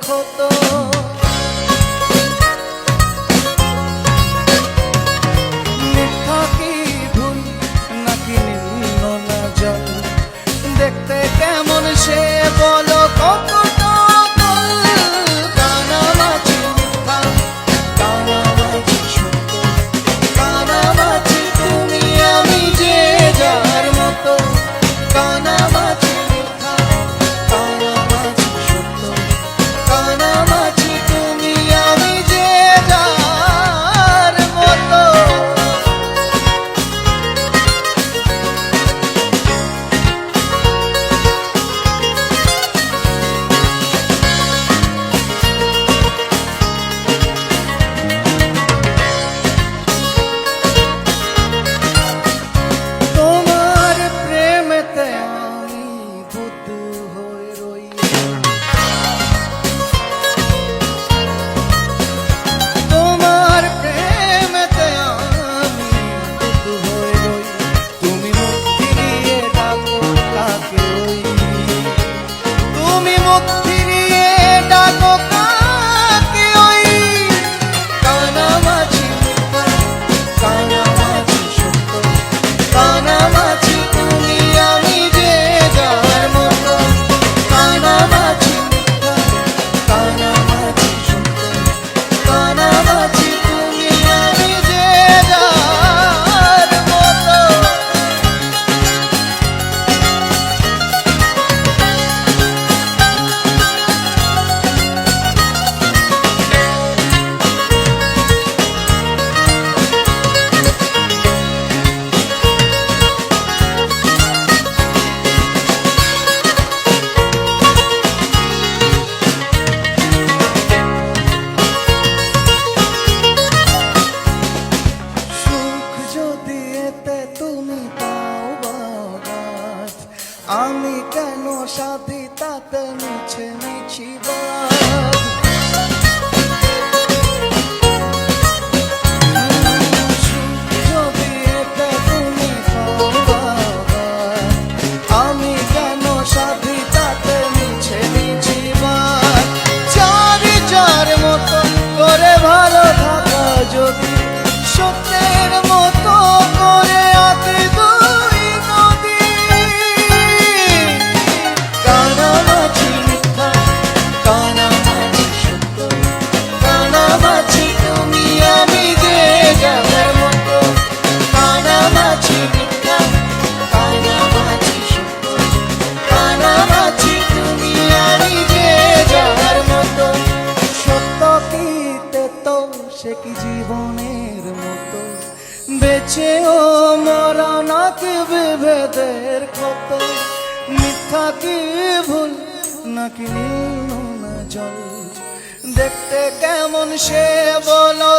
ক্ষত। মিথ্যা কি ভুল নাকি নীল না জল, দেখতে কেমন সে বলো কতটা কানামাছি মিথ্যা, কানামাছি সত্য, কানামাছি তুমি আমি যে যার মতো। কানামাছি মিথ্যা, কানামাছি সত্য, কানামাছি তুমি আমি যে যার মতো। তোমার প্রেমেতে আমি বুদ্ধ হয়ে রই, তোমার প্রেমেতে আমি বুদ্ধ হয়ে রই। তুমি মুখ ফিরিয়ে ডাকো কাকে ওই, তুমি মুখ ফিরিয়ে ডাকো কাকে ওই। কানামাছি মিথ্যা, কানামাছি সত্য, কানামাছি তুমি আমি যে যার মতো। কানামাছি মিথ্যা, কানামাছি সত্য, কানামাছি তুমি আমি যে যার মতো। সুখ যদি এতে তুমি পাও বাগাত, আমি কেন সাথী তাতে মিছে মিছি বাদ। সুখ যদি এতে তুমি পাও বাগাত, আমি কেন সাথী তাতে মিছে মিছি বাদ। যারি যার মতো করে ভালো থাকা যদি সত্যের মতো করে আঁকে দুই নদী। কানামাছি মিথ্যা, কানামাছি সত্য, কানামাছি তুমি আমি যে যার মতো। কানামাছি মিথ্যা, কানামাছি সত্য, কানামাছি তুমি আমি যে যার মতো। সত্য কি তেতো সে কি জীবনের মতো, বেঁচেও মরা নাকি বিভেদের ক্ষত। মিথ্যা কি ভুল নাকি নীল না জল, দেখতে কেমন সে বলো।